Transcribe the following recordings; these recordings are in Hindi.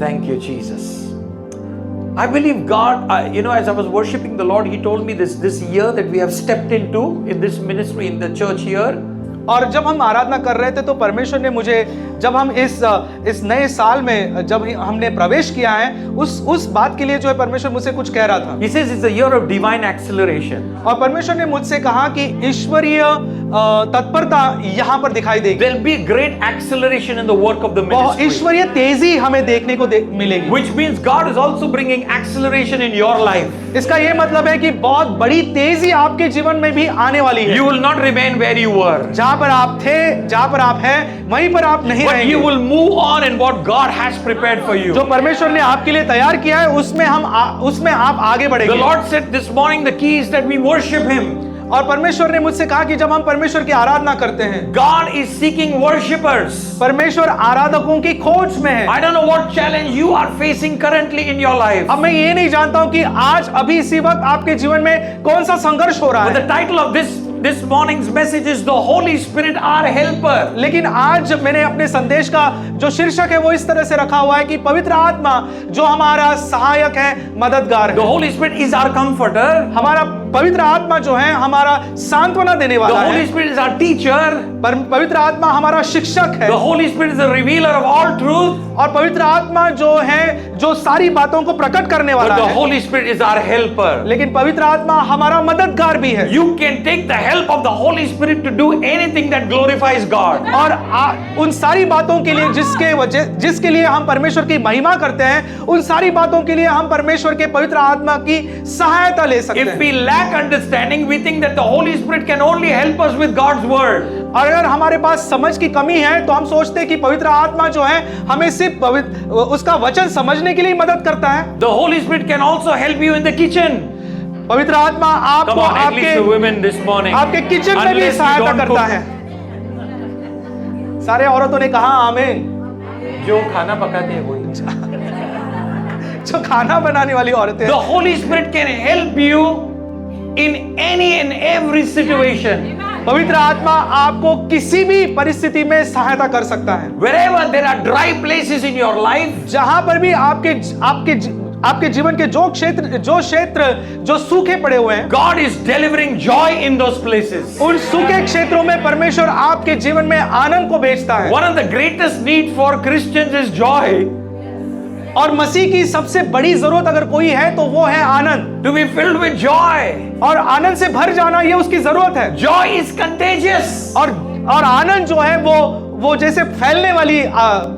Thank you, Jesus. I believe God, as I was worshiping the Lord, He told me this year that we have stepped into in this ministry, in the church here. और जब हम आराधना कर रहे थे तो परमेश्वर ने मुझे, जब हम इस नए साल में जब हमने प्रवेश किया है, उस बात के लिए जो है परमेश्वर मुझसे कुछ कह रहा था. He says it's a year of divine acceleration. और परमेश्वर ने मुझसे कहा कि ईश्वरीय तत्परता यहाँ पर दिखाई देगी. There'll be great acceleration in the work of the ministry. ईश्वरीय तेजी हमें देखने को मिलेगी. Which means God is also bringing acceleration in your life. इसका ये मतलब है कि बहुत बड़ी तेजी आपके जीवन में भी आने वाली है. You will not remain where you were. जहाँ पर आप थे, जहाँ पर आप हैं, वहीं पर आप नहीं But रहेंगे. you will move on in what God has prepared for you. जो परमेश्वर ने आपके लिए तैयार किया है उसमें आप आगे बढ़ेंगे. The Lord said this morning the key is that we worship Him. और परमेश्वर ने मुझसे कहा कि जब हम परमेश्वर की आराधना करते हैं, God is seeking worshippers. परमेश्वर आराधकों की खोज में है. I don't know what challenge you are facing currently in your life. अब मैं ये नहीं जानता हूं कि आज अभी इसी वक्त आपके जीवन में कौन सा संघर्ष हो रहा But है. the title of this morning's message is the Holy Spirit our helper. लेकिन आज मैंने अपने संदेश का जो शीर्षक है वो इस तरह से रखा हुआ है कि पवित्र आत्मा जो हमारा सहायक है, मददगार The है. Holy Spirit is our comforter. हमारा पवित्र आत्मा जो है हमारा सांत्वना देने The वाला Holy है. Spirit is our teacher. पवित्र आत्मा हमारा शिक्षक है. The Holy Spirit is the revealer of all truth. और पवित्र आत्मा जो है जो सारी बातों को प्रकट करने वाला But the है. Holy Spirit is our helper. लेकिन पवित्र आत्मा हमारा मददगार भी है. You can take the help of the Holy Spirit to do anything that glorifies God. और उन सारी बातों के लिए जिसके लिए हम परमेश्वर की महिमा करते हैं, उन सारी बातों के लिए हम परमेश्वर के पवित्र आत्मा की सहायता ले सकते हैं. If we lack understanding, we think that the Holy Spirit can only help us with God's word. और अगर हमारे पास समझ की कमी है तो हम सोचते हैं कि पवित्र आत्मा जो है हमें सिर्फ उसका वचन समझने के लिए मदद करता है. The Holy Spirit can also help you in the kitchen. पवित्र आत्मा आपको Come on, at least the women this morning. आपके किचन में भी Unless you सहायता don't करता cook. है. सारे औरतों ने कहा आमीन. जो खाना पकाते हैं वही. जो खाना बनाने वाली औरतें. The Holy Spirit can help you in any and every situation. पवित्र आत्मा आपको किसी भी परिस्थिति में सहायता कर सकता है. Wherever there are dry places in your life, जहां पर भी आपके जीवन के जो क्षेत्र जो सूखे पड़े हुए हैं, God is delivering joy in those places. उन सूखे क्षेत्रों में परमेश्वर आपके जीवन में आनंद को भेजता है. One of the greatest need for Christians is joy. और मसीह की सबसे बड़ी जरूरत अगर कोई है तो वो है आनंद. To be filled with joy. और आनंद से भर जाना ये उसकी जरूरत है. Joy is contagious. और आनंद जो है वो जैसे फैलने वाली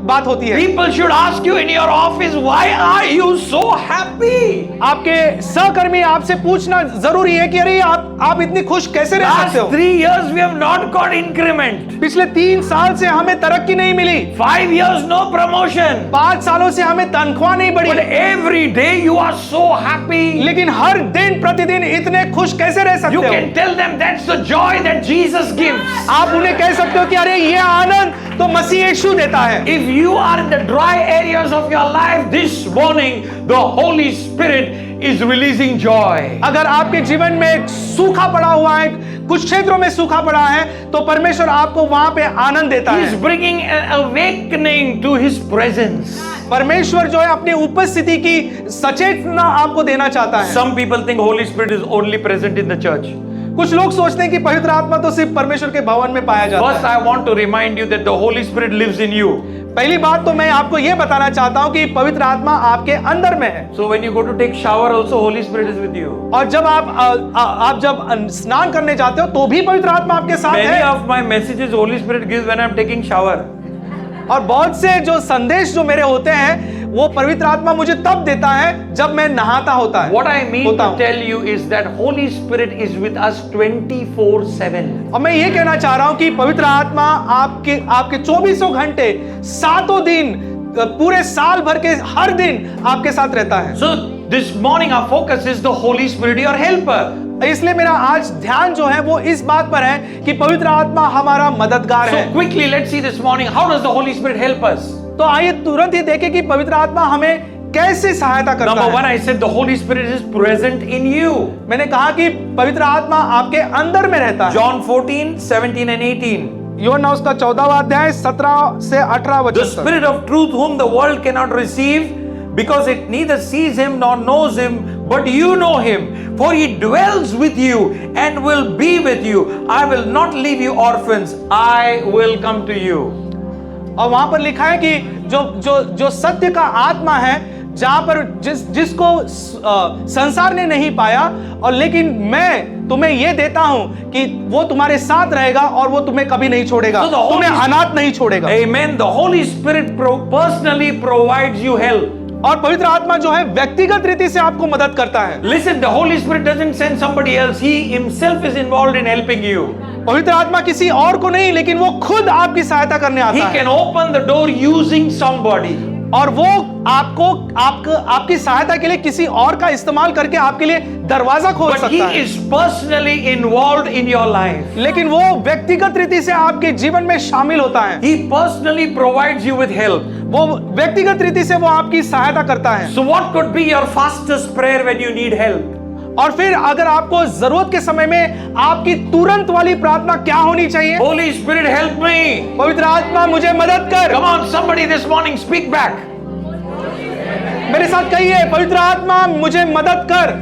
बात होती है. People should ask you in your office, why are you so happy? आपके सहकर्मी आपसे पूछना जरूरी है कि अरे आप इतनी खुश कैसे रह सकते हो. Last 3 years we have not got increment. पिछले 3 साल से हमें तरक्की नहीं मिली. 5 years no promotion. 5 सालों से हमें तनख्वाह नहीं बढ़ी. But every day you are so happy. लेकिन हर दिन प्रतिदिन इतने खुश कैसे रह सकते You हो. can tell them that's the joy that Jesus gives. आप उन्हें कह सकते हो कि अरे ये आनंद तो मसीह यीशु देता है. If you are in the dry areas of your life this morning, the Holy Spirit is releasing joy. अगर आपके जीवन में सूखा पड़ा हुआ है, कुछ क्षेत्रों में सूखा पड़ा है, तो परमेश्वर आपको वहां पे आनंद देता He is है. bringing an awakening to His presence. परमेश्वर जो है अपनी उपस्थिति की सचेतना आपको देना चाहता है. Some people think Holy Spirit is only present in the church. कुछ लोग सोचते हैं कि पवित्र आत्मा तो सिर्फ परमेश्वर के भवन में पाया जाता First, है. I want to remind you that the Holy Spirit lives in you. पहली बात तो मैं आपको यह बताना चाहता हूं कि पवित्र आत्मा आपके अंदर में है. So when you go to take shower, also Holy Spirit is with you. और जब आप जब स्नान करने जाते हो तो भी पवित्र आत्मा आपके साथ Many है. of my messages Holy Spirit gives when I'm taking shower. और बहुत से जो संदेश जो मेरे होते हैं वो पवित्र आत्मा मुझे तब देता है जब मैं नहाता होता है. What I mean to tell you is that Holy Spirit is with us 24/7. और मैं ये कहना चाह रहा हूं कि पवित्र आत्मा आपके 24 घंटे 7 दिन पूरे साल भर के हर दिन आपके साथ रहता है. So this morning our focus is the Holy Spirit, your helper. इसलिए मेरा आज ध्यान जो है वो इस बात पर है कि पवित्र आत्मा हमारा मददगार So है. quickly let's see this morning, how does the Holy Spirit help us? तो आइए तुरंत ही देखें कि पवित्र आत्मा हमें कैसे सहायता करता Number one, है. I said the Holy Spirit is present in you. मैंने कहा कि पवित्र आत्मा आपके अंदर में रहता है. John 14, 17 and 18. यूहन्ना उसका 14वां अध्याय 17 से 18 The वचन तक। Spirit of truth, whom the world cannot receive, because it neither sees him nor knows him, but you know him, for he dwells with you and will be with you. I will not leave you orphans, I will come to you. और वहां पर लिखा है कि जो सत्य का आत्मा है, जहां पर जिसको संसार ने नहीं पाया, और लेकिन मैं तुम्हें यह देता हूं कि वो तुम्हारे साथ रहेगा और वो तुम्हें कभी नहीं छोड़ेगा, तुम्हें अनाथ नहीं छोड़ेगा। Amen. The Holy Spirit personally provides you help. और पवित्र आत्मा जो है व्यक्तिगत रीति से आपको मदद करता है। Listen, the Holy Spirit doesn't send somebody else. He himself is involved in helping you. पवित्र आत्मा किसी और को नहीं, लेकिन वो खुद आपकी सहायता करने आता He है। can open the door using somebody. और वो आपकी सहायता के लिए किसी और का इस्तेमाल करके आपके लिए दरवाजा खोल But he सकता है। is personally involved in your life. लेकिन वो व्यक्तिगत रीति से आपके जीवन में शामिल होता है। He personally provides you with help. वो व्यक्तिगत रीति से वो आपकी सहायता करता है। So what could be your fastest prayer when you need help? और फिर अगर आपको जरूरत के समय में आपकी तुरंत वाली प्रार्थना क्या होनी चाहिए? Holy Spirit, help me. पवित्र आत्मा मुझे मदद कर। Come on, somebody this morning, speak back. मेरे साथ कहिए, पवित्र आत्मा मुझे मदद कर।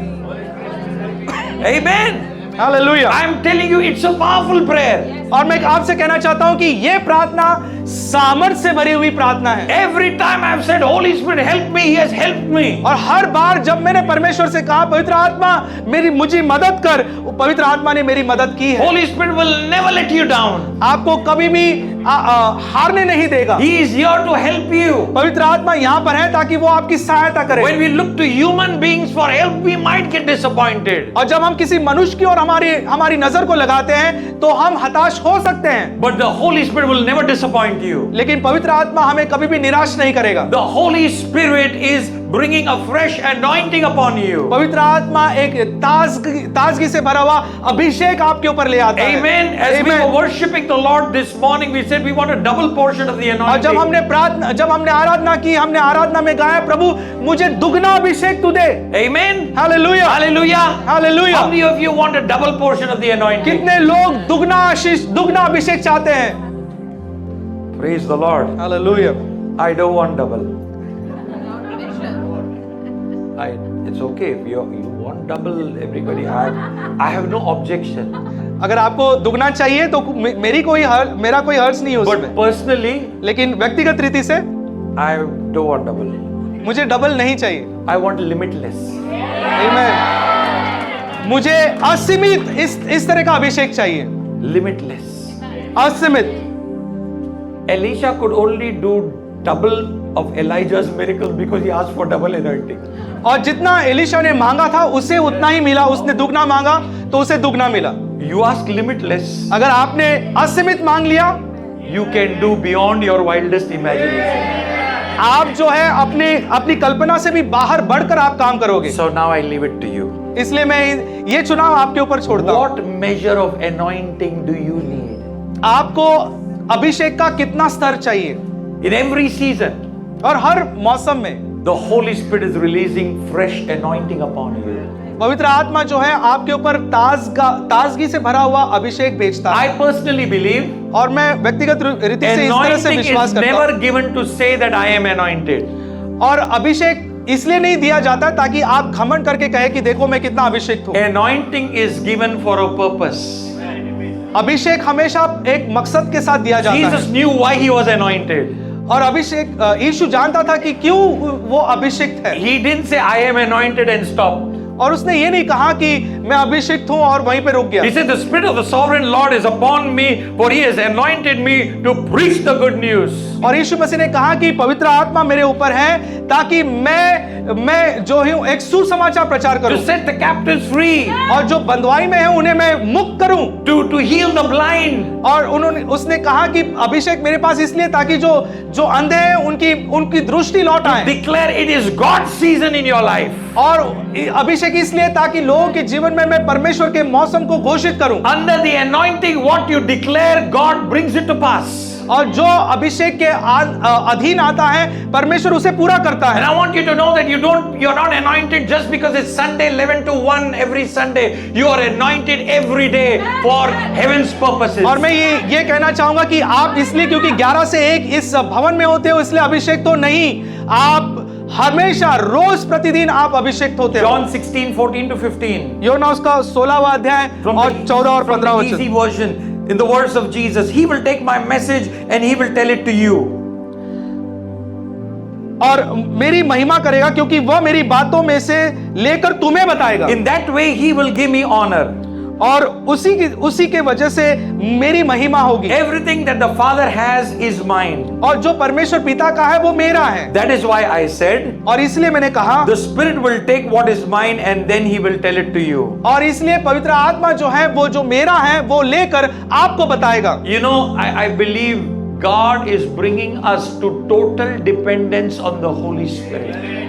Amen. Hallelujah. I am telling you, it's a powerful prayer. और मैं आपसे कहना चाहता हूं कि यह प्रार्थना सामर्थ से भरी हुई प्रार्थना है। Every time I have said, Holy Spirit, help me, He has helped me. और हर बार जब मैंने परमेश्वर से कहा, पवित्र आत्मा मुझे मदद कर, पवित्र आत्मा ने मेरी मदद की है। Holy Spirit will never let you down. आपको कभी भी हारने नहीं देगा। He is here to help you. पवित्र आत्मा यहाँ पर है ताकि वो आपकी सहायता करे। When we look to human beings for help, we might get disappointed. और जब हम किसी मनुष्य की और हमारी नजर को लगाते हैं तो हम हताश हो सकते हैं। But the Holy Spirit will never disappoint you. लेकिन पवित्र आत्मा हमें कभी भी निराश नहीं करेगा। The Holy Spirit is bringing a fresh anointing upon you. पवित्र आत्मा एक ताजगी से भरा हुआ अभिषेक आपके ऊपर ले आता है। Amen. As we were worshiping the Lord this morning, we said we want a double portion of the और anointing. जब हमने आराधना की, हमने आराधना में गाया, प्रभु मुझे दुगना अभिषेक तू दे। Amen. Hallelujah, Hallelujah. Hallelujah. How many of you want a double portion of the anointing? कितने लोग दुगना अभिषेक चाहते हैं? Praise the Lord. Hallelujah. I don't want double. It's okay if you want double, everybody. I have no objection. अगर आपको दुगना चाहिए तो मेरा कोई हर्ज नहीं है But उसमें। personally, लेकिन व्यक्तिगत रीति से I don't want double. मुझे डबल नहीं चाहिए। I want limitless. आमीन। मुझे असीमित इस तरह का अभिषेक चाहिए। Limitless. असीमित। Elisha could only do double of Elijah's miracles because he asked for double anointing. और जितना एलिशा ने मांगा था उसे उतना ही मिला। उसने दुगना मांगा तो उसे दुगना मिला। You ask limitless, अगर आपने असीमित मांग लिया, you can do beyond your wildest imagination. आप जो है अपनी कल्पना से भी बाहर बढ़कर आप काम करोगे। So now I leave it to you. इसलिए मैं ये चुनाव आपके ऊपर छोड़ता हूं। What measure of anointing do you need? आपको अभिषेक का कितना स्तर चाहिए? In every season, और हर मौसम में the Holy Spirit is releasing fresh anointing upon you. पवित्र आत्मा जो है आपके ऊपर ताजगी से भरा हुआ अभिषेक भेजता है। I personally believe और मैं व्यक्तिगत रीति से इस तरह से anointing विश्वास is करता never given to say that I am anointed. हूं। और अभिषेक इसलिए नहीं दिया जाता ताकि आप घमंड करके कहे कि देखो मैं कितना अभिषेक हूं। Anointing is given for a purpose. अभिषेक हमेशा एक मकसद के साथ दिया जाता Jesus है। knew why he was anointed. और अभिषेक यीशु जानता था कि क्यों वो अभिषिक्त है। He didn't say I am anointed and stop. और उसने ये नहीं कहा कि मैं अभिषिक्त हूं और वहीं पे रुक गया। He said the Spirit of the Sovereign Lord is upon me, for He has anointed me to preach the good news. और यीशु मसीह ने कहा कि पवित्र आत्मा मेरे ऊपर है ताकि मैं जो हूं एक सुसमाचार प्रचार करूं। To set the captives free. और जो बंधुआई में है उन्हें मैं मुक्त करूं। To heal the blind. और उसने कहा कि अभिषेक मेरे पास इसलिए ताकि जो अंधे हैं उनकी दृष्टि लौट आए। Declare it is God's season in your life. और अभिषेक इसलिए ताकि लोगों के जीवन जीवन में मैं परमेश्वर के मौसम को घोषित करूं। Under the anointing, what you declare, God brings it to pass. और जो अभिषेक के अधीन आता है, परमेश्वर उसे पूरा करता And है। I want you to know that you're not anointed just because it's Sunday 11 to 1 every Sunday. You are anointed every day for heaven's purposes. और मैं ये कहना चाहूंगा कि आप इसलिए क्योंकि 11 से 1 इस भवन में होते हो इसलिए अभिषेक तो नहीं, आप हमेशा रोज प्रतिदिन आप अभिषेक होते हो। John 16:14 to 15. योना उसका 16वां अध्याय और 14 और 15 from the easy वचन। version, in the words of Jesus, He will take my message and He will tell it to you. और मेरी महिमा करेगा क्योंकि वह मेरी बातों में से लेकर तुम्हें बताएगा। In that way, He will give me honor. और उसी के वजह से मेरी महिमा होगी। Everything that the Father has is mine. और जो परमेश्वर पिता का है वो मेरा है। That is why I said, और इसलिए मैंने कहा, the Spirit will take what is mine and then He will tell it to you. और इसलिए पवित्र आत्मा जो है वो जो मेरा है वो लेकर आपको बताएगा। You know, I believe God is bringing us to total dependence on the Holy Spirit.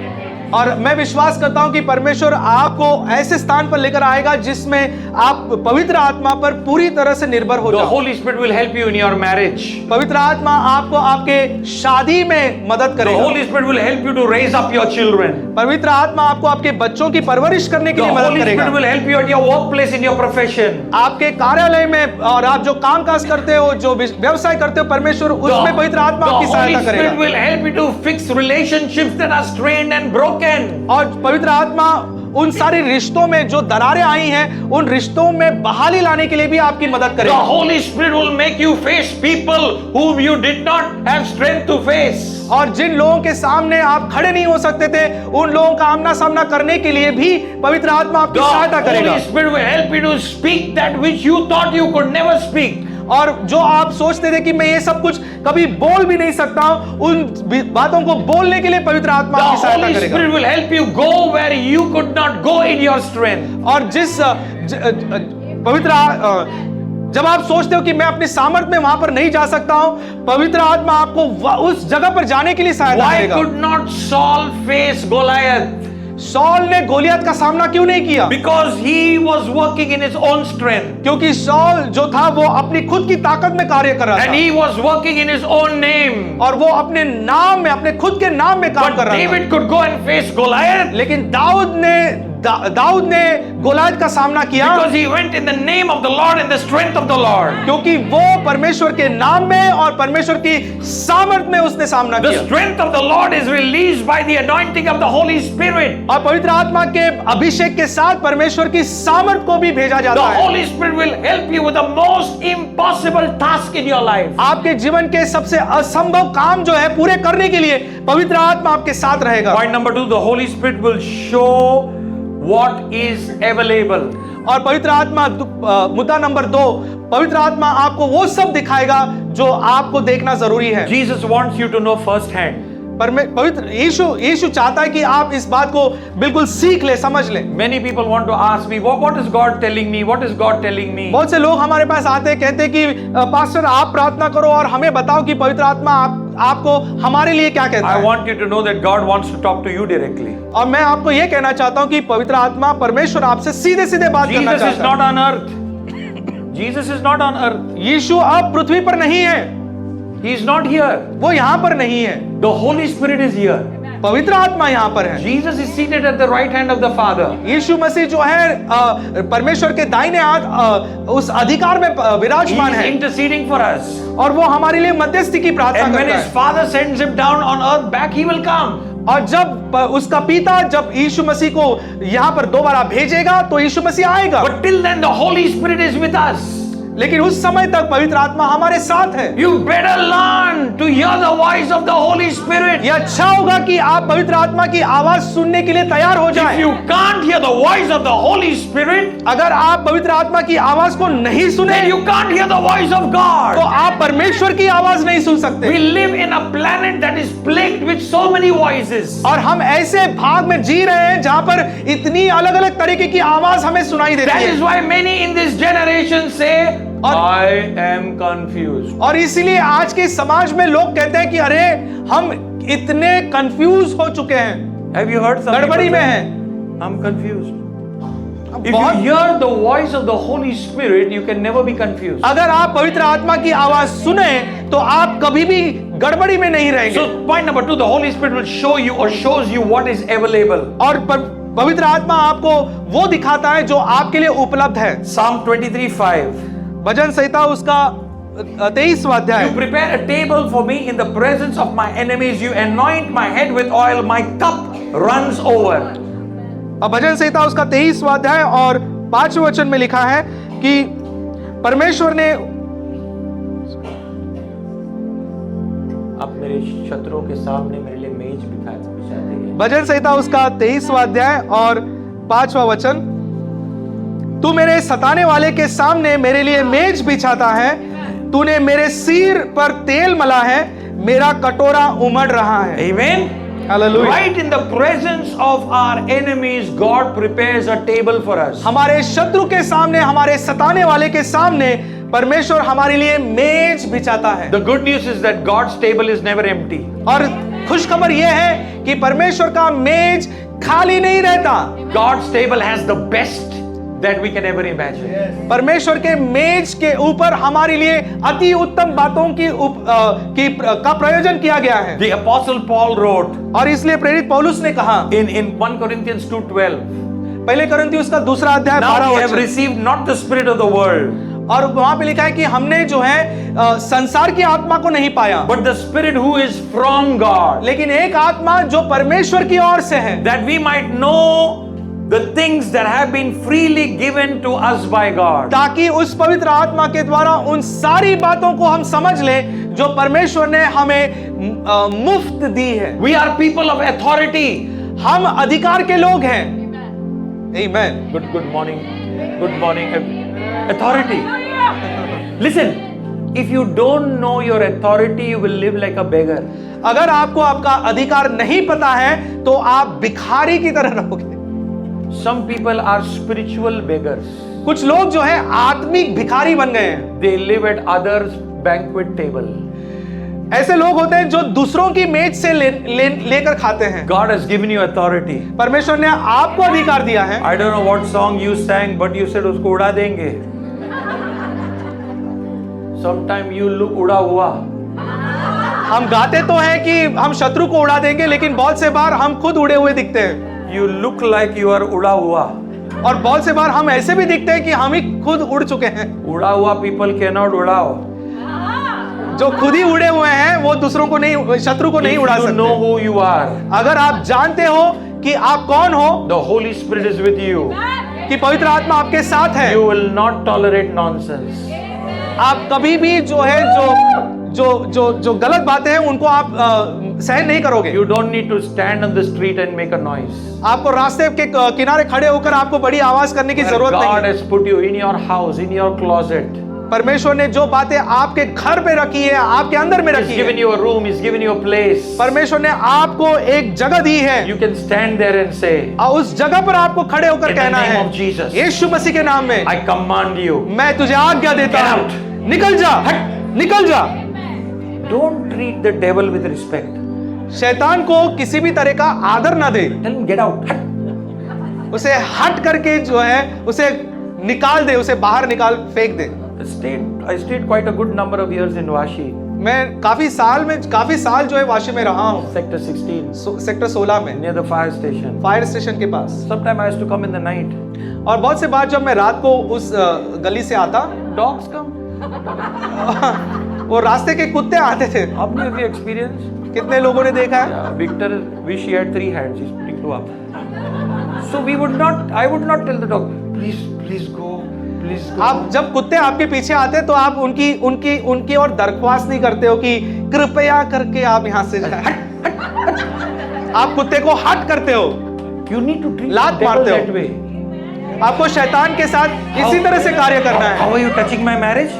और मैं विश्वास करता हूं कि परमेश्वर आपको ऐसे स्थान पर लेकर आएगा जिसमें आप पवित्र आत्मा पर पूरी तरह से निर्भर हो The जाओ। Holy Spirit will help you in your marriage. पवित्र आत्मा आपको आपके शादी में मदद The करेगा। Holy Spirit will help you to raise up your children. पवित्र आत्मा आपको आपके बच्चों की परवरिश करने के The लिए मदद Holy करेगा। Spirit will help you at your workplace, in your profession. आपके कार्यालय में और आप जो काम काज करते हो, जो व्यवसाय करते हो, परमेश्वर उसमें पवित्र आत्मा The आपकी Holy सहायता Spirit करेगा। will help you to fix relationships that are strained and broken. और पवित्र आत्मा उन सारे रिश्तों में जो दरारें आई हैं उन रिश्तों में बहाली लाने के लिए भी आपकी मदद The करेगा। Holy Spirit will make you face people whom you did not have strength to face. और जिन लोगों के सामने आप खड़े नहीं हो सकते थे उन लोगों का आमना सामना करने के लिए भी पवित्र आत्मा आपकी The सहायता करेगा। Holy Spirit will help you to speak that which you thought you could never speak. और जो आप सोचते थे कि मैं ये सब कुछ कभी बोल भी नहीं सकता हूं, उन बातों को बोलने के लिए पवित्र आत्मा The आपकी सहायता Holy करेगा। Spirit will help you go where you could not go in your strength. और जब आप सोचते हो कि मैं अपने सामर्थ्य में वहां पर नहीं जा सकता हूं, पवित्र आत्मा आपको उस जगह पर जाने के लिए सहायता Why करेगा। could not Saul face Goliath? Saul ने गोलियत का सामना क्यों नहीं किया? Because he was working in his own strength. क्योंकि सॉल जो था वो अपनी खुद की ताकत में कार्य कर रहा And था he was working in his own name. और वो अपने नाम में, अपने खुद के नाम में काम But कर रहा था। David could go and face Goliath लेकिन दाऊद ने गोलियत का सामना किया because he went in the name of the Lord and the strength of the Lord. क्योंकि वो परमेश्वर के नाम में और परमेश्वर की सामर्थ में उसने सामना The किया। strength of the Lord is released by the anointing of the Holy Spirit. और पवित्र आत्मा के अभिषेक के साथ परमेश्वर की सामर्थ को भी भेजा The जाता है। Holy Spirit will help you with the most impossible task in your life. आपके जीवन के सबसे असंभव काम जो है पूरे करने के लिए पवित्र आत्मा आपके साथ रहेगा। Point number 2, the Holy Spirit will show what is available. और पवित्र आत्मा मुद्दा नंबर 2, पवित्र आत्मा आपको वो सब दिखाएगा जो आपको देखना जरूरी है। Jesus wants you to know firsthand. पवित्र यीशु चाहता है कि आप इस बात को बिल्कुल सीख ले, समझ ले। Many people want to ask me, what is God telling me? What is God telling me? बहुत से लोग हमारे पास आते हैं, कहते हैं कि पास्टर आप प्रार्थना करो और हमें बताओ कि पवित्र आत्मा आपको हमारे लिए क्या कहता I है। want you to know that God wants to talk to you directly. और मैं आपको ये कहना चाहता हूँ कि पवित्र आत्मा परमेश्वर आपसे सीधे सीधे बात करना Jesus is चाहता not on earth. Jesus is not on earth. है। यीशु अब पृथ्वी पर नहीं है, He is not here. वो यहाँ पर नहीं है, The Holy Spirit is here. पवित्र आत्मा यहाँ पर है। Jesus is seated at the right hand of the Father. यीशु मसीह जो है परमेश्वर के दाहिने हाथ उस अधिकार में He विराजमान is है interceding for us. और वो हमारे लिए मध्यस्थी की प्रार्थना And when करता his है। Father sends him down on earth, back he will come. और जब उसका पिता जब यीशु मसीह को यहाँ पर दोबारा भेजेगा तो यीशु मसीह आएगा। But till then, the Holy Spirit is with us. लेकिन उस समय तक पवित्र आत्मा हमारे साथ है। You better learn to hear the voice of the Holy Spirit. ये अच्छा होगा कि आप पवित्र आत्मा की आवाज सुनने के लिए तैयार हो If जाएं। you can't hear the voice of the Holy Spirit, अगर आप पवित्र आत्मा की आवाज को नहीं सुने then you can't hear the voice of तो God. आप परमेश्वर की आवाज नहीं सुन सकते। We live in a planet that is plagued with so many voices. और हम ऐसे भाग में जी रहे हैं जहां पर इतनी अलग अलग तरीके की आवाज हमें सुनाई देती That is है। why many in this generation say, I am confused. और इसीलिए आज के समाज में लोग कहते हैं कि अरे हम इतने कंफ्यूज हो चुके हैं, Have you heard some गड़बड़ी people में say, हैं। I'm confused. If you बहुत hear the voice of the Holy Spirit, you can never be confused. अगर आप पवित्र आत्मा की आवाज सुने तो आप कभी भी गड़बड़ी में नहीं रहेंगे। So point number 2, the Holy Spirit will show you or shows you what is available. और पवित्र आत्मा आपको वो दिखाता है जो आपके लिए उपलब्ध है। Psalm 23:5. भजन संहिता उसका 23वां अध्याय। You prepare a table for me in the presence of my enemies. You anoint my head with oil. My cup runs over. अब भजन संहिता उसका 23वां अध्याय और 5वें वचन में लिखा है कि परमेश्वर ने अब मेरे शत्रुओं के सामने मेरे लिए मेज बिछाते हैं। भजन संहिता उसका 23वां अध्याय और 5वां वचन, तू मेरे सताने वाले के सामने मेरे लिए मेज बिछाता है, तूने मेरे सिर पर तेल मला है, मेरा कटोरा उमड़ रहा है। Amen. Hallelujah. Right in the presence of our enemies, God prepares a table for us. हमारे शत्रु के सामने, हमारे सताने वाले के सामने परमेश्वर हमारे लिए मेज बिछाता है। The good news is that God's table is never empty. और खुशखबर यह है कि परमेश्वर का मेज खाली नहीं रहता। God's table has the best that we can ever imagine. परमेश्वर के मेज के ऊपर हमारे लिए अति उत्तम बातों का प्रयोजन किया गया है। The Apostle Paul wrote और इसलिए प्रेरित पौलुस ने कहा in 1 Corinthians 2:12, पहले कोरिन्थियों का 2 अध्याय now 12 we have वचन, received not the spirit of the world, और वहां पे लिखा है कि हमने जो है संसार की आत्मा को नहीं पाया, but the spirit who is from God, लेकिन एक आत्मा जो परमेश्वर की ओर से है, that we might know the things that have been freely given to us by God. ताकि उस पवित्र आत्मा के द्वारा उन सारी बातों को हम समझ लें जो परमेश्वर ने हमें मुफ्त दी है। We are people of authority. हम अधिकार के लोग हैं। Amen. Good morning. Good morning. Authority. Listen, if you don't know your authority, you will live like a beggar. अगर आपको आपका अधिकार नहीं पता है तो आप भिखारी की तरह रहोगे। Some people are spiritual beggars. कुछ लोग जो है आत्मिक भिखारी बन गए हैं। They live at others' banquet table. ऐसे लोग होते हैं जो दूसरों की मेज से लेकर खाते हैं। God has given you authority. परमेश्वर ने आपको अधिकार दिया है। I don't know what song you sang, but you said उसको उड़ा देंगे। Sometime you look उड़ा हुआ। हम गाते तो हैं कि हम शत्रु को उड़ा देंगे, लेकिन बहुत से बार हम खुद उड़े हुए दिखते हैं। You look like you are उड़ा हुआ। और बहुत से बार हम ऐसे भी दिखते हैं कि हम ही खुद उड़ चुके हैं। उड़ा हुआ people cannot उड़ाओ। जो खुद ही उड़े हुए हैं वो दूसरों को नहीं, शत्रु को नहीं उड़ा If you सकते। know who you are, अगर आप जानते हो कि आप कौन हो, the Holy Spirit is with you. कि पवित्र आत्मा आपके साथ है, You will not tolerate nonsense. आप कभी भी जो है जो गलत बातें हैं उनको आप सहन नहीं करोगे। You don't need to stand on the street and make a noise. आपको रास्ते के किनारे खड़े होकर आपको बड़ी आवाज करने की जरूरत नहीं God है। has put you in your house, in your closet. परमेश्वर ने जो बातें आपके घर पे रखी है, आपके अंदर में He's रखी given है। you a room. He's given you a place. परमेश्वर ने आपको एक जगह दी है You can stand there and say, और उस जगह पर आपको खड़े होकर In the कहना name है, of Jesus. यीशु मसीह के नाम में I command you. मैं तुझे आज्ञा देता Get हूं, out. निकल जा, निकल जा। Don't treat the devil with respect. शैतान को किसी भी तरह का आदर ना दे, Tell him, get out. उसे हट करके जो है उसे निकाल दे, उसे बाहर निकाल फेंक दे। I stayed quite a good number of years in Vashi, मैं काफी साल जो है वाशी में रहा हूँ, sector 16, सेक्टर 16 में, near the fire station. Fire station के पास। Sometime I used to come in the night. और बहुत से बार जब मैं रात को उस गली से आता, Dogs come. वो रास्ते के कुत्ते आते थे। How many of you experienced? कितने लोगों ने देखा है? Yeah, Victor wish he had 3 hands. He's putting 2 up. So I would not tell the dog, please go. Please go. आप जब कुत्ते आपके पीछे आते तो आप उनकी और दरख्वास्त नहीं करते हो कि कृपया करके आप यहाँ से जाएं। आप कुत्ते को हट करते हो, You need to treat लात the devil मारते हो। that way. आपको शैतान के साथ इसी तरह से कार्य करना है। How are you touching my marriage?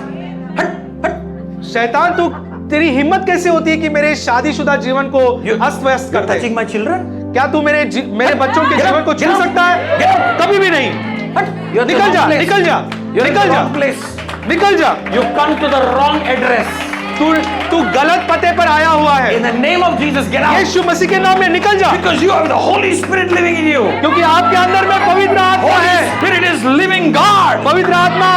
शैतान तू तेरी हिम्मत कैसे होती है कि मेरे शादीशुदा जीवन को अस्त व्यस्त You're कर दे? touching my children? क्या तू मेरे बच्चों के जीवन को छू सकता है? कभी भी नहीं। You're the निकल wrong जा, place. निकल जा, You're in निकल the जा, wrong place. निकल जा। You come to the wrong address. तू गलत पते पर आया हुआ है। In the name of Jesus, get out. यीशु मसीह के नाम में निकल जा, Because you have the Holy Spirit living in you. क्योंकि आपके अंदर में पवित्र आत्मा Holy है। Spirit is living God. पवित्र आत्मा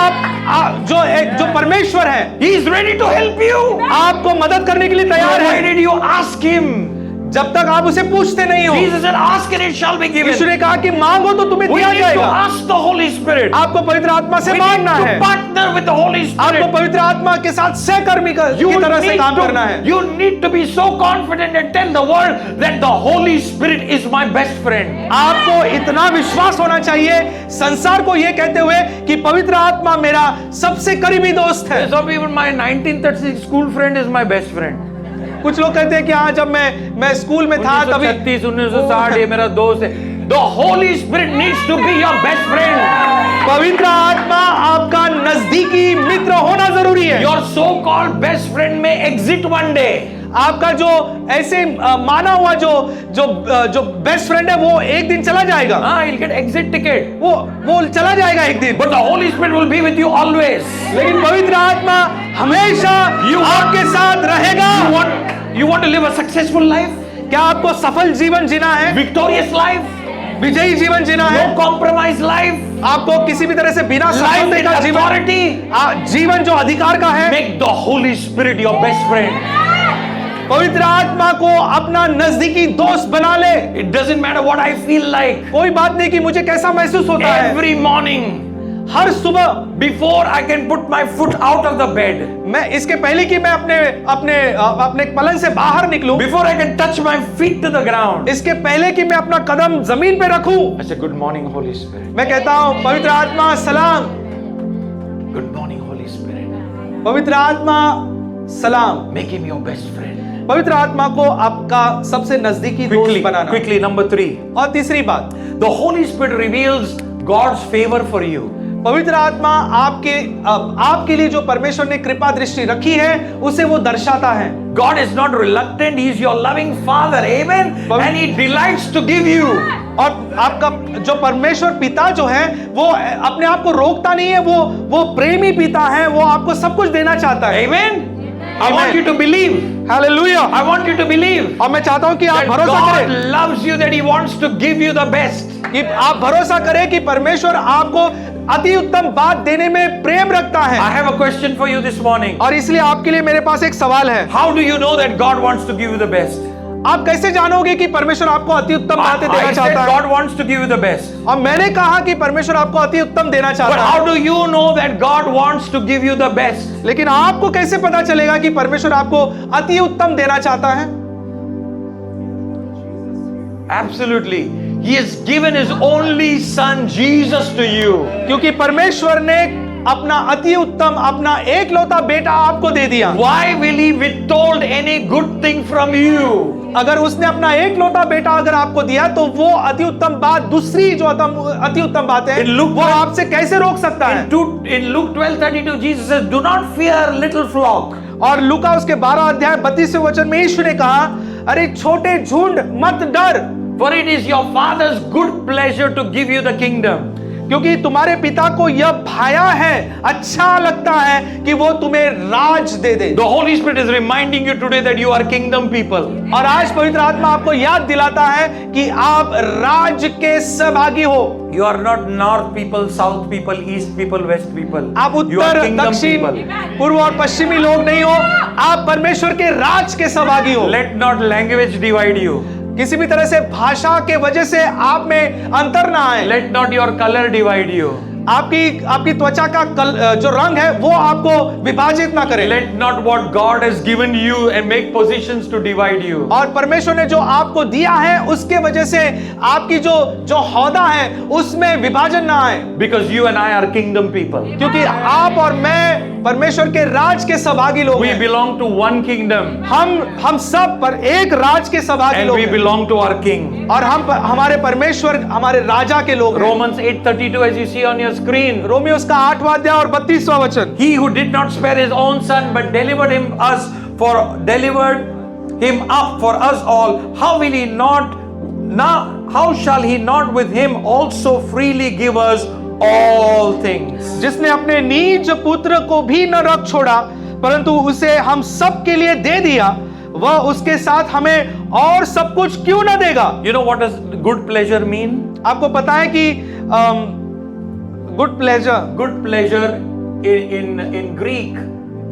जो परमेश्वर है, He is ready to help you. आपको मदद करने के लिए तैयार है, Provided you ask Him. जब तक आप उसे पूछते नहीं हो। Jesus said, ask and it shall be given. यीशु ने कहा कि मांगो तो तुम्हें We दिया need to जाएगा। ask the Holy Spirit. आपको पवित्र आत्मा से We need मांगना है, to partner with the Holy आपको Spirit. पवित्र आत्मा के साथ सहकर्मी You की तरह से काम करना है। you need to be so confident and tell the world that the Holy Spirit is my best friend. आपको इतना विश्वास होना चाहिए संसार को यह कहते हुए कि पवित्र आत्मा मेरा सबसे करीबी दोस्त है। Some people, my 1936 school friend is my best friend. कुछ लोग कहते हैं कि हाँ, जब मैं स्कूल में था तभी 1936, 1960 ये मेरा दोस्त है. The Holy Spirit needs to be your best friend. पवित्र आत्मा आपका नजदीकी मित्र होना जरूरी है। Your so-called best friend may exit one day. आपका जो ऐसे माना हुआ जो बेस्ट फ्रेंड है वो एक दिन चला जाएगा। He'll get exit ticket. वो चला जाएगा एक दिन, But the Holy Spirit will be with you always. लेकिन पवित्र आत्मा हमेशा आपके साथ रहेगा। You want to live a successful life? क्या आपको सफल जीवन जीना है, Victorious life? विजयी जीवन जीना है, No compromise life? आपको किसी भी तरह से बिना Life समझौते in का जीवन, authority? जीवन जो अधिकार का है, Make the Holy Spirit your best friend. पवित्र आत्मा को अपना नजदीकी दोस्त बना ले। It doesn't matter what I feel like. कोई बात नहीं कि मुझे कैसा महसूस होता है। Every morning, हर सुबह before I can put my foot out of the bed, मैं इसके पहले कि मैं अपने पलंग से बाहर निकलूं, before I can touch my feet to the ground, इसके पहले कि मैं अपना कदम जमीन पे रखूं, I say, Good morning, Holy Spirit. मैं कहता हूं पवित्र आत्मा सलाम। Good morning, Holy Spirit. पवित्र आत्मा सलाम। Make him your best friend. पवित्र आत्मा को आपका सबसे नजदीकी दोस्त बनाना। Quickly, number 3. और तीसरी बात, The Holy Spirit reveals God's favor for you. पवित्र आत्मा आपके लिए जो परमेश्वर ने कृपा दृष्टि रखी है उसे वो दर्शाता है। God is not reluctant. He is your loving Father. Amen. And He delights to give you. और आपका जो परमेश्वर पिता जो है वो अपने आप को रोकता नहीं है, वो प्रेमी पिता है, वो आपको सब कुछ देना चाहता है। Amen. I want you to believe. Hallelujah. I want you to believe. और मैं चाहता हूं कि आप That भरोसा God करें, loves you, that He wants to give you the best. कि आप भरोसा करें कि परमेश्वर आपको अति उत्तम बात देने में प्रेम रखता है। I have a question for you this morning. और इसलिए आपके लिए मेरे पास एक सवाल है। How do you know that God wants to give you the best? आप कैसे जानोगे कि परमेश्वर आपको अति उत्तम बातें देना I said चाहता है? God wants to give you the best. और मैंने कहा कि परमेश्वर आपको अति उत्तम देना But चाहता है। how do you know that God wants to give you the best? लेकिन आपको कैसे पता चलेगा कि परमेश्वर आपको अति उत्तम देना चाहता है? Absolutely. He has given His only Son Jesus to you. क्योंकि परमेश्वर ने अपना अति उत्तम अपना एकलौता बेटा आपको दे दिया। Why will He withhold any good thing from you? अगर उसने अपना एकलौता बेटा अगर आपको दिया तो वो अति उत्तम बात, दूसरी जो अति उत्तम बात है वो आपसे कैसे रोक सकता है? In Luke 12:32, Jesus says, "Do not fear, little flock." और लूका उसके 12 अध्याय 32वें वचन में यीशु ने कहा, अरे छोटे झुंड मत डर, For it is your Father's good pleasure to give you the kingdom. क्योंकि तुम्हारे पिता को यह भाया है, अच्छा लगता है कि वो तुम्हें राज दे दे। The Holy Spirit is reminding you today that you are kingdom people. और आज पवित्र आत्मा आपको याद दिलाता है कि आप राज के सहभागी हो। You are not north people, south people, east people, west people. आप You are उत्तर, kingdom दक्षिण, people. पूर्व और पश्चिमी लोग नहीं हो, आप परमेश्वर के राज के सहभागी हो। Let not language divide you. किसी भी तरह से भाषा के वजह से आप में अंतर ना आए। Let not your color divide you. आपकी त्वचा का जो रंग है वो आपको विभाजित ना करे। Let not what God has given you and make positions to divide you. और परमेश्वर ने जो आपको दिया है उसके वजह से आपकी जो हौदा है उसमें विभाजन ना आए। Because you and I are kingdom people. क्योंकि आप और मैं परमेश्वर के राज के सहभागी लोग We हैं। belong to one kingdom. हम सब पर एक राज के सहभागी And लोग we हैं। belong to our King. और हमारे परमेश्वर हमारे राजा के लोग हैं। Romans 8:32, as you see on your screen. Romeo उसका 8वां अध्याय और 32वां वचन। He who did not spare his own son but delivered him up for us all, how shall he not with him also freely give us all things? जिसने अपने निज पुत्र को भी न रख छोड़ा परंतु उसे हम सब के लिए दे दिया, वह उसके साथ हमें और सब कुछ क्यों ना देगा? You know what does good pleasure mean? आपको पता है कि good pleasure, Good pleasure in Greek,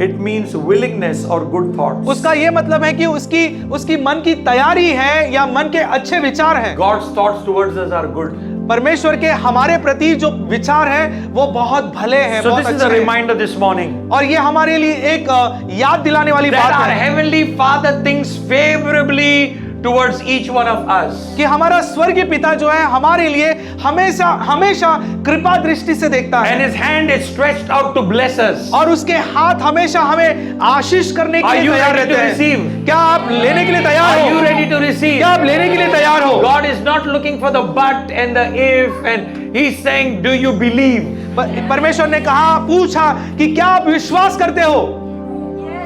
it means willingness or good thoughts. उसका ये मतलब है कि उसकी मन की तैयारी है या मन के अच्छे विचार हैं। God's thoughts towards us are good. परमेश्वर के हमारे प्रति जो विचार हैं वो बहुत भले हैं, So बहुत this is a अच्छे हैं। reminder this morning और ये हमारे लिए एक याद दिलाने वाली that बात our है heavenly Father thinks favorably towards each one of us. कि हमारा स्वर्गीय पिता जो है हमारे लिए हमेशा हमेशा कृपा दृष्टि से देखता And है his hand is stretched out to bless us. और उसके हाथ हमेशा हमें आशीष करने के Are लिए you तैयार ready रहते to हैं। receive? क्या आप लेने के लिए तैयार Are you हो? ready to receive? क्या आप लेने के लिए तैयार हो? God is not looking for the but and the if, and He's saying, do you believe? परमेश्वर ने कहा, पूछा कि क्या आप विश्वास करते हो?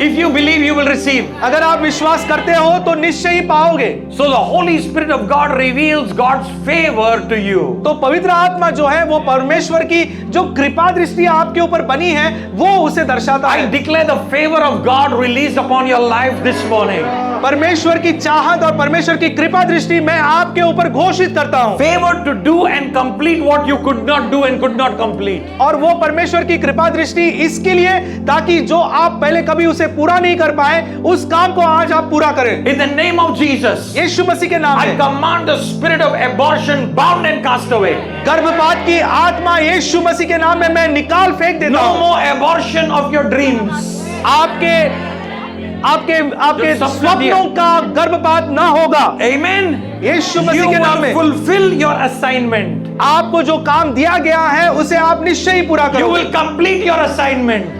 If you believe, you will receive. अगर आप विश्वास करते हो तो निश्चय ही पाओगे। So the Holy Spirit of God reveals God's favor to you. तो पवित्र आत्मा जो है वो परमेश्वर की जो कृपा दृष्टि आपके ऊपर बनी है वो उसे दर्शाता I है। declare the favor of God released upon your life this morning. परमेश्वर की चाहत और परमेश्वर की कृपा दृष्टि मैं आपके ऊपर घोषित करता हूं। Favor to do and complete what you could not do and could not complete. और वो परमेश्वर की कृपा दृष्टि इसके लिए ताकि जो आप पहले कभी उसे पूरा नहीं कर पाए उस काम को आज आप पूरा करें। In the name of Jesus, यीशु मसीह के नाम I में command the spirit of abortion bound and cast away. गर्भपात की आत्मा यीशु मसीह के नाम में मैं निकाल फेंक देता No हूं। more abortion of your dreams. आपके आपके आपके जो सपना दिया। स्वप्नों का गर्भपात ना होगा। Amen. यीशु You मसीह के नाम में will fulfill your assignment. आपको जो काम दिया गया है उसे आप निश्चय ही पूरा You करोगे। will complete your assignment.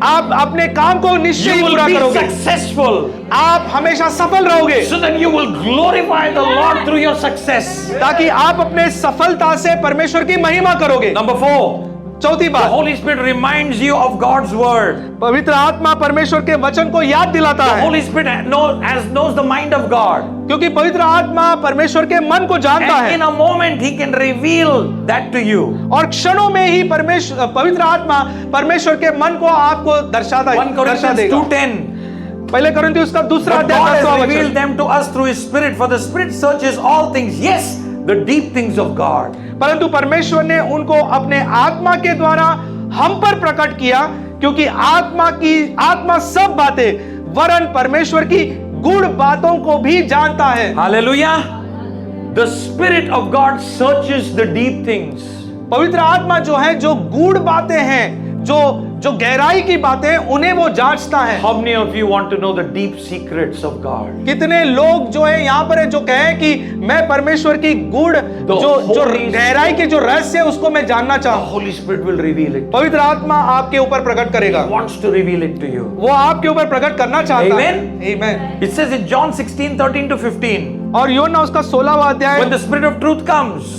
आप अपने काम को निश्चय You ही will पूरा be करोगे। successful. आप हमेशा सफल रहोगे So that you will glorify the Lord through your success. ताकि आप अपने सफलता से परमेश्वर की महिमा करोगे। Number 4, चौथी the बात, Holy Spirit reminds you of God's word. पवित्र आत्मा परमेश्वर के वचन को याद दिलाता The है Holy Spirit knows the mind of God. क्योंकि पवित्र आत्मा परमेश्वर के मन को जानता And in है a moment He can reveal that to you. और क्षणों में ही पवित्र आत्मा परमेश्वर के मन को आपको दर्शाता 1 दर्शा Corinthians देगा। 2:10. पहले कोरिन्थियों उसका दूसरा But अध्याय God 10वां has वचन। revealed them to us through His Spirit, for the Spirit searches all things. Yes, the deep things of God. परंतु परमेश्वर ने उनको अपने आत्मा के द्वारा हम पर प्रकट किया क्योंकि आत्मा सब बातें वरन परमेश्वर की गूढ़ बातों को भी जानता है। Hallelujah. The Spirit of God searches the deep things. पवित्र आत्मा जो है जो गूढ़ बातें हैं जो गहराई की बातें उन्हें वो जांचता है। How many of you want to know the deep secrets of God? कितने लोग जो है यहाँ पर है जो कहें कि मैं परमेश्वर की गूढ़ जो गहराई के जो रहस्य है उसको मैं जानना The चाहूँ। Holy Spirit will reveal it. पवित्र आत्मा आपके ऊपर प्रकट करेगा, He wants to reveal it to you. वो आपके ऊपर प्रकट करना चाहता है। Amen. Amen. It says in John 16:13 to 15, और योना उसका 16वां अध्याय, when the Spirit of truth comes,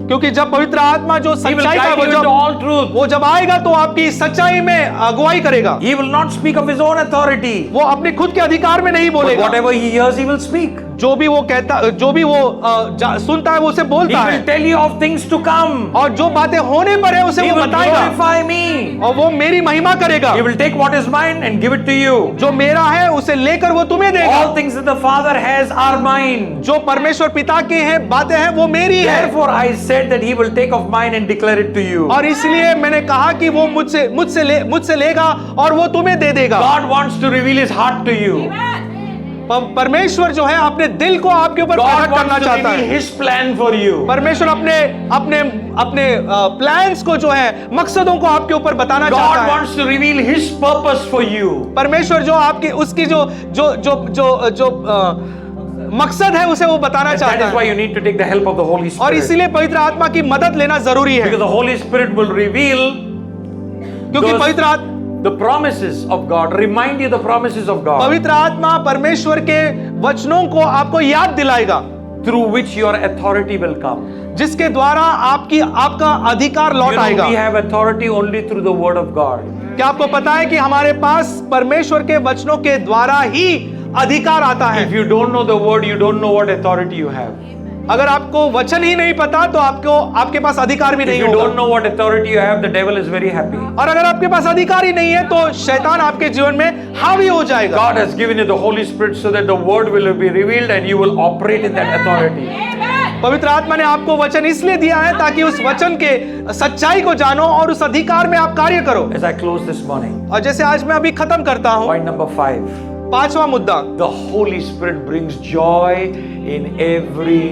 क्योंकि जब पवित्र आत्मा जो He will सच्चाई का guide you into all truth. वो जब आएगा तो आपकी सच्चाई में अगुवाई करेगा। He will not speak of His own authority. वो अपने खुद के अधिकार में नहीं But बोलेगा, whatever He hears, He will speak. जो भी वो कहता, जो भी वो सुनता है वो उसे He बोलता will है tell you of things to come. और जो बातें होने पर है उसे He वो will बताएगा glorify me. और वो मेरी महिमा करेगा। He will take what is mine and give it to you. जो मेरा है उसे लेकर वो तुम्हें देगा। All things that the Father has are mine. जो परमेश्वर पिता के हैं बातें हैं वो मेरी है। Therefore, I said that He will take of mine and declare it to you. और इसलिए मैंने कहा कि वो मुझसे लेगा और वो तुम्हें दे देगा। God wants to reveal His heart to you. परमेश्वर जो है अपने दिल को आपके ऊपर God प्रकट करना wants to चाहता reveal है। His plan for you. परमेश्वर अपने प्लान्स को जो है मकसदों को आपके ऊपर बताना God चाहता है। wants to reveal His purpose for you. परमेश्वर जो आपकी उसकी जो मकसद है उसे वो बताना That चाहता is why है you need to take the help of the Holy और Spirit. इसीलिए पवित्र आत्मा की मदद लेना जरूरी है Because the Holy Spirit will reveal क्योंकि those- the promises of God, remind you the promises of God, पवित्र आत्मा परमेश्वर के वचनों को आपको याद दिलाएगा through which your authority will come. जिसके द्वारा आपका अधिकार You लौट know, आएगा। we have authority only through the Word of God. क्या आपको पता है कि हमारे पास परमेश्वर के वचनों के द्वारा ही अधिकार आता है। If you don't know the Word, you don't know what authority you have. अगर आपको वचन ही नहीं पता तो आपके पास अधिकार भी If नहीं you होगा। don't know what authority you have, the devil is very happy. और अगर आपके पास अधिकार ही नहीं है तो शैतान आपके जीवन में हावी हो जाएगा। God has given you the Holy Spirit so that the word will be revealed and you will operate in that authority. पवित्र आत्मा ने आपको वचन इसलिए दिया है ताकि उस वचन के सच्चाई को जानो और उस अधिकार में आप कार्य करो। As I close this morning, और जैसे आज मैं अभी खत्म करता हूं, point number 5. पांचवा मुद्दा, The Holy Spirit brings joy in every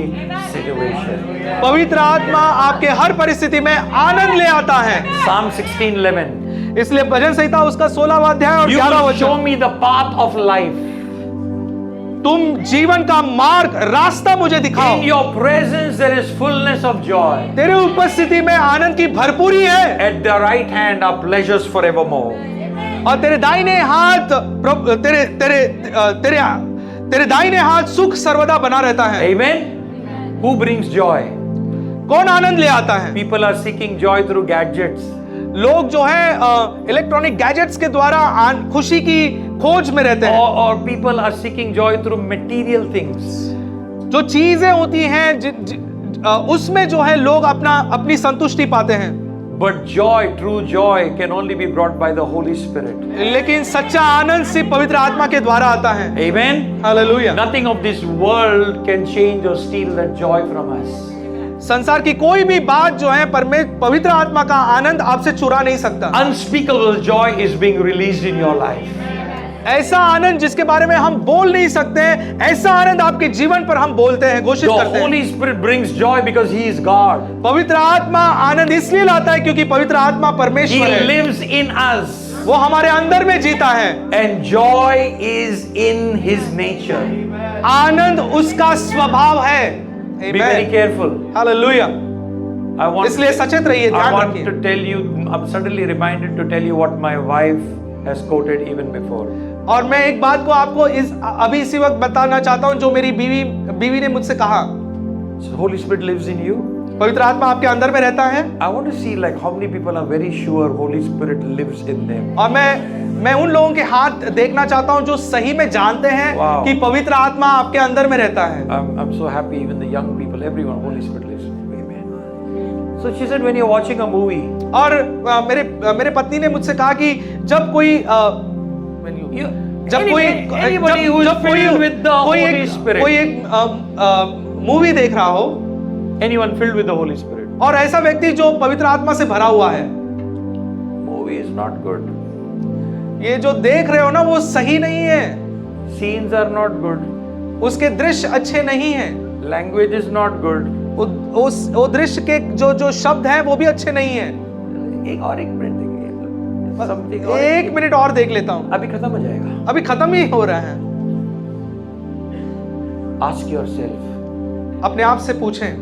situation. पवित्र आत्मा आपके हर परिस्थिति में आनंद ले आता है। Psalm 16:11. इसलिए भजन संहिता उसका 16वां अध्याय और You 11वां will show वचन, me the path of life. तुम जीवन का मार्ग रास्ता मुझे दिखाओ। In your presence there is fullness of joy. तेरे उपस्थिति में आनंद की भरपूरी है At the right hand are pleasures forevermore. और तेरे दाहिने हाथ तेरे दाहिने हाथ सुख सर्वदा बना रहता है। Amen. Who brings joy? कौन आनंद ले आता है? People are seeking joy through gadgets. लोग जो है इलेक्ट्रॉनिक गैजेट्स के द्वारा खुशी की खोज में रहते हैं। Or people are seeking joy through material things. जो चीजें होती हैं उसमें जो है लोग अपनी संतुष्टि पाते हैं। But joy, true joy, can only be brought by the Holy Spirit. लेकिन सच्चा आनंद सिर्फ पवित्र आत्मा के द्वारा आता है। Amen. Hallelujah. Nothing of this world can change or steal that joy from us. संसार की कोई भी बात जो है पवित्र आत्मा का आनंद आपसे चुरा नहीं सकता। Unspeakable joy is being released in your life. ऐसा आनंद जिसके बारे में हम बोल नहीं सकते हैं, ऐसा आनंद आपके जीवन पर हम बोलते हैं, घोषित The करते हैं। Holy Spirit brings joy because He is God. पवित्र आत्मा आनंद इसलिए लाता है क्योंकि पवित्र आत्मा He परमेश्वर है। lives in us. वो हमारे अंदर में जीता है। And joy is in His nature. आनंद उसका स्वभाव है। Be very careful. Hallelujah. I want इसलिए सचेत रहिए, I ध्यान want रखिए। to tell you, I'm suddenly reminded to tell you what my wife has quoted even before. और मैं एक बात को आपको अभी इसी वक्त बताना चाहता हूं जो मेरी बीवी ने मुझसे कहा। So Holy Spirit lives in you. पवित्र आत्मा आपके अंदर में रहता है। I want to see like how many people are very sure Holy Spirit lives in them. और मैं उन लोगों के हाथ देखना चाहता हूं जो सही में जानते हैं Wow. कि पवित्र आत्मा आपके अंदर में रहता है। I'm so happy, even the young people, everyone, Holy Spirit lives in you. Amen. So she said, when you're watching a movie, और मेरे पत्नी ने मुझसे कहा कि जब कोई anybody who is filled with the Holy Spirit, कोई एक मूवी देख रहा हो anyone filled with the Holy Spirit, और ऐसा व्यक्ति जो पवित्र आत्मा से भरा हुआ है, movie is not good. ये जो देख रहे हो ना वो सही नहीं है। Scenes are not good. उसके दृश्य अच्छे नहीं हैं। Language is not good. वो दृश्य के जो शब्द हैं वो भी अच्छे नहीं हैं। एक मिनट देखिए, something और एक मिनट और देख लेता हूँ, अभी खत्म हो जाएगा। अभी खत्म ही हो रहा है। Ask yourself, अपने आप से पूछें,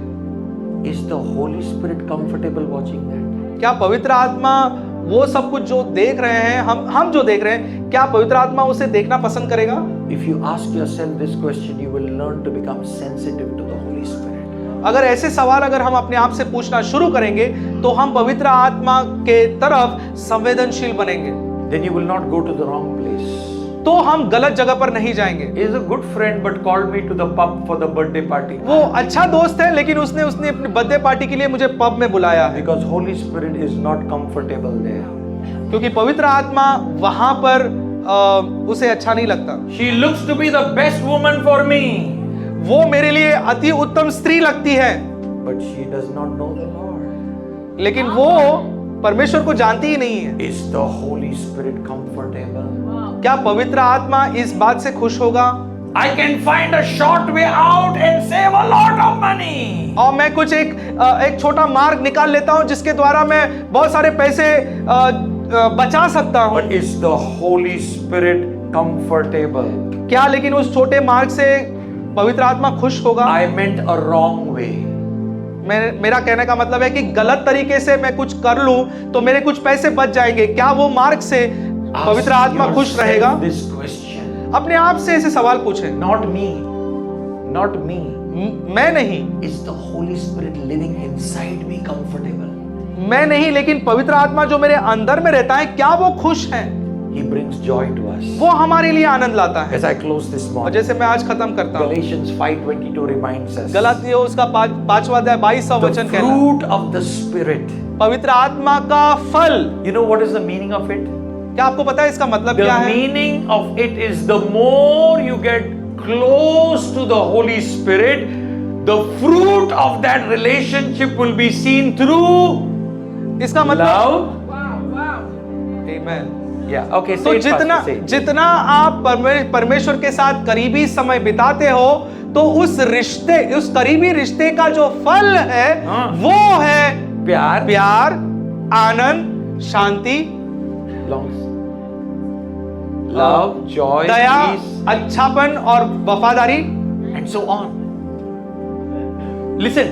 is the Holy Spirit comfortable watching that? क्या पवित्र आत्मा वो सब कुछ जो देख रहे हैं, हम जो देख रहे हैं, क्या पवित्र आत्मा उसे देखना पसंद करेगा? If you ask yourself this question, you will learn to become sensitive to the Holy Spirit. अगर ऐसे सवाल अगर हम अपने आप से पूछना शुरू करेंगे तो हम पवित्र आत्मा के तरफ संवेदनशील बनेंगे। Then you will not go to the wrong place. तो हम गलत जगह पर नहीं जाएंगे। He is a good friend but called me to the pub for the birthday party. वो अच्छा दोस्त है लेकिन उसने अपनी बर्थडे पार्टी के लिए मुझे पब में बुलाया है। Because Holy Spirit is not comfortable there. क्योंकि पवित्र आत्मा वहां पर उसे अच्छा नहीं लगता। She looks to be the best woman for me. वो मेरे लिए अति उत्तम स्त्री लगती है, But she does not know the Lord. लेकिन वो परमेश्वर को जानती ही नहीं है। Is the Holy Spirit comfortable? क्या पवित्र आत्मा इस बात से खुश होगा? I can find a short way out and save a lot of money. और मैं कुछ एक छोटा मार्ग निकाल लेता हूं जिसके द्वारा मैं बहुत सारे पैसे बचा सकता हूं। But is the Holy Spirit comfortable? क्या लेकिन उस छोटे मार्ग से पवित्र आत्मा खुश होगा? I meant a wrong way. मेरा कहने का मतलब है कि गलत तरीके से मैं कुछ कर लूं तो मेरे कुछ पैसे बच जाएंगे। क्या वो मार्ग से पवित्र आत्मा खुश रहेगा? This question. अपने आप से ऐसे सवाल पूछें। Not me. Not me. मैं नहीं। Is the Holy Spirit living inside me comfortable? मैं नहीं, लेकिन पवित्र आत्मा जो मेरे अंदर में रहता है क्या वो खुश है? He brings joy to us. वो हमारे लिए आनंद लाता है। As I close this और morning, जैसे मैं आज खत्म करता हूँ, Galatians 5:22 reminds us गलातियों उसका 5वां अध्याय 22वां the वचन कहता है, fruit of the Spirit. पवित्र आत्मा का फल। You know what is the meaning of it? क्या आपको पता है इसका मतलब क्या The है? meaning of it is the more you get close to the Holy Spirit, the fruit of that relationship will be seen through इसका मतलब love. Amen। Yeah, okay, तो say it जितना fast, say it. जितना आप परमेश्वर के साथ करीबी समय बिताते हो, तो उस करीबी रिश्ते का जो फल है, हाँ। वो है प्यार, आनंद, शांति, love, joy, दया, peace, अच्छापन और वफादारी, and so on. Listen,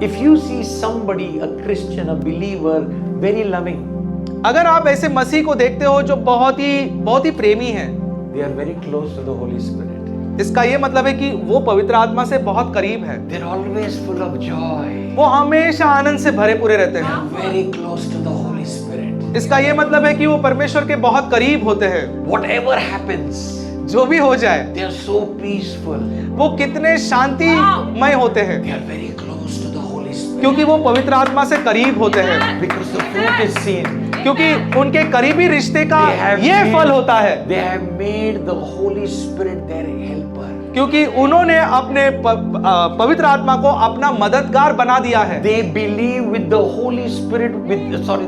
if you see somebody, a Christian, a believer, very loving, अगर आप ऐसे मसीह को देखते हो जो बहुत ही प्रेमी है, they are very close to the Holy Spirit. इसका ये मतलब है कि वो पवित्र आत्मा से बहुत करीब है। They're always full of joy. वो हमेशा आनंद से भरे पूरे रहते हैं। Very close to the Holy Spirit. इसका ये मतलब है कि वो परमेश्वर के बहुत करीब होते हैं। Whatever happens, जो भी हो जाए, they are so peaceful. वो कितने शांतिमय होते हैं, They are very close to the Holy Spirit. क्योंकि वो पवित्र आत्मा से करीब होते हैं, Because the fruit is seen. क्योंकि उनके करीबी रिश्ते का They have ये made- फल होता है, They have made the Holy Spirit their helper. क्योंकि उन्होंने अपने पवित्र आत्मा को अपना मददगार बना दिया है। They believe with the Holy Spirit.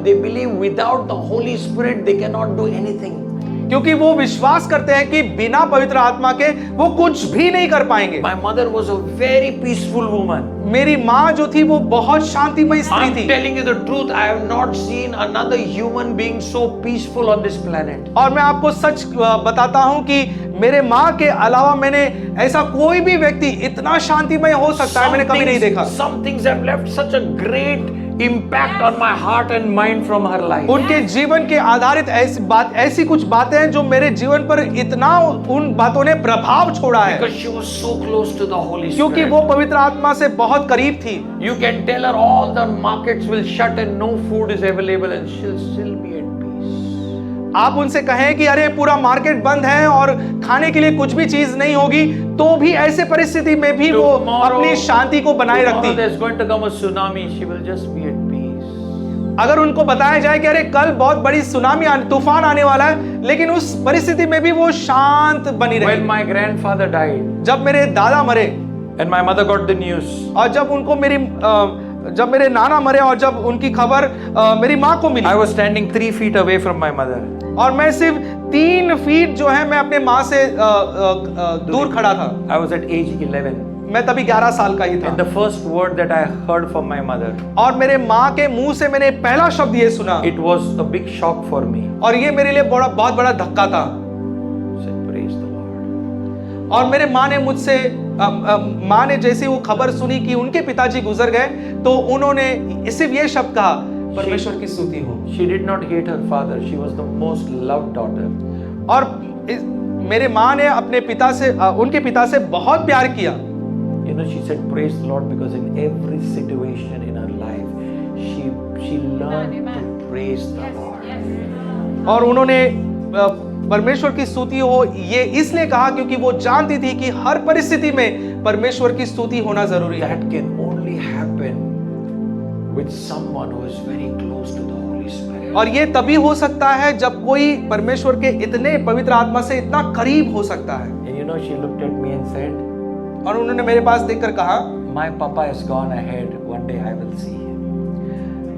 They believe without the Holy Spirit they cannot do anything. क्योंकि वो विश्वास करते हैं कि बिना पवित्र आत्मा के वो कुछ भी नहीं कर पाएंगे। My mother was a very peaceful woman. मेरी माँ जो थी वो बहुत शांतिमय स्त्री I'm थी, telling you the truth. I have not seen another human being so peaceful on this planet. और मैं आपको सच बताता हूँ कि मेरे माँ के अलावा मैंने ऐसा कोई भी व्यक्ति इतना शांतिमय हो सकता है मैंने कभी नहीं देखा। Some things have left such a great impact on my heart and mind from her life. उनके जीवन के आधारित ऐसी कुछ बातें हैं जो मेरे जीवन पर इतना उन बातों ने प्रभाव छोड़ा है, Because she was so close to the Holy क्योंकि Spirit. वो पवित्र आत्मा से बहुत करीब थी। You can tell her all the markets will shut and no food is available and she'll still be at peace. आप उनसे कहें कि अरे पूरा मार्केट बंद है और खाने के लिए कुछ भी चीज नहीं होगी, तो भी ऐसे परिस्थिति में भी वो अपनी शांति को बनाए tomorrow रखती। there's going to come a tsunami, she will just be at peace. अगर उनको बताया जाए कि अरे कल बहुत बड़ी तूफान आने वाला है, लेकिन उस परिस्थिति में भी वो शांत बनी When रही। my grandfather died जब मेरे दादा मरे and my mother got the news, और जब मेरे नाना मरे और जब उनकी खबर मेरी माँ को मिली, I was standing 3 feet away from my mother. और मैं सिर्फ 3 फीट जो है मैं अपने माँ से दूर खड़ा था। I was at age 11. मैं तभी 11 साल का ही था। And the first word that I heard from my mother, और मेरे माँ के मुंह से मैंने पहला शब्द ये सुना, it was a big shock for me. और ये मेरे लिए बहुत बड़ा धक्का था। I said, praise the Lord. और मेरे माँ ने जैसे वो खबर सुनी कि उनके पिताजी गुजर गए, तो उन्होंने सिर्फ ये शब्द कहा, परमेश्वर की स्तुति हो। She did not hate her father. She was the most loved daughter. और मेरे माँ ने उनके पिता से बहुत प्यार किया। You know, she said, praise the Lord, because in every situation in her life, she learned to praise the Lord. और उन्होंने परमेश्वर की स्तुति हो ये इसलिए कहा क्योंकि वो जानती थी कि हर परिस्थिति में परमेश्वर की स्तुति होना जरूरी है। That can only happen with someone who is very close to the Holy Spirit. और ये तभी हो सकता है जब कोई परमेश्वर के इतने पवित्र आत्मा से इतना करीब हो सकता है। And you know, she looked at me and said, और उन्होंने मेरे पास देखकर कहा, my papa has gone ahead. One day I will see him.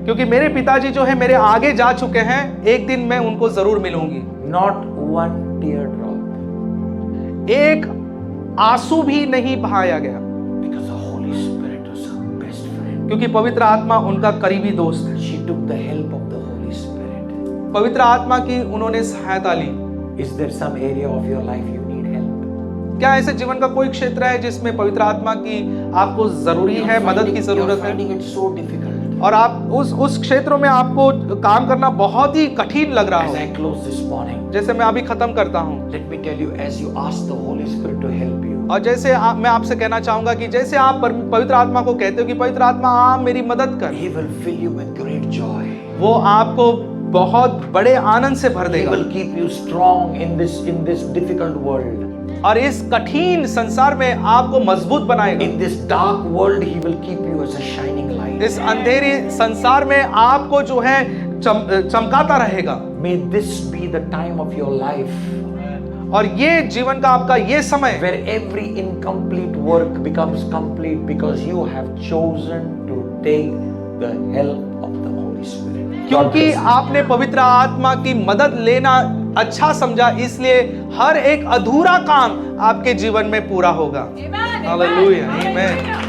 क्योंकि मेरे पिताजी जो है मेरे आगे जा चुके हैं, एक दिन मैं उनको जरूर मिलूंगी। Not one teardrop. एक आंसू भी नहीं बहाया गया, Because the Holy Spirit was her best friend. क्योंकि पवित्र आत्मा उनका करीबी दोस्त है। She took the help of the Holy Spirit. पवित्र आत्मा की उन्होंने सहायता ली। Is there some area of your life you need help? क्या ऐसे जीवन का कोई क्षेत्र है जिसमें पवित्र आत्मा की आपको जरूरी है, मदद की जरूरत You're है, finding it so difficult. और आप उस क्षेत्रों में आपको काम करना बहुत ही कठिन लग रहा As हो? I close this morning, जैसे मैं अभी खत्म करता हूँ, let me tell you, as you ask the Holy Spirit to help you, और जैसे मैं आपसे कहना चाहूंगा कि जैसे आप पवित्र आत्मा को कहते हो कि पवित्र आत्मा आप मेरी मदद कर, He will fill you with great joy. वो आपको बहुत बड़े आनंद से भर He देगा will keep you strong in this difficult world. और इस कठिन संसार में आपको मजबूत बनाएगा। In this dark world, He will keep you as a shining light. इस अंधेरे संसार में आपको जो है चमकाता रहेगा। May this be the time of your life और ये जीवन का आपका ये समय where every incomplete work becomes complete because you have chosen to take the help of the Holy Spirit. God क्योंकि bless you. आपने पवित्र आत्मा की मदद लेना अच्छा समझा, इसलिए हर एक अधूरा काम आपके जीवन में पूरा होगा। हालेलुया, आमीन।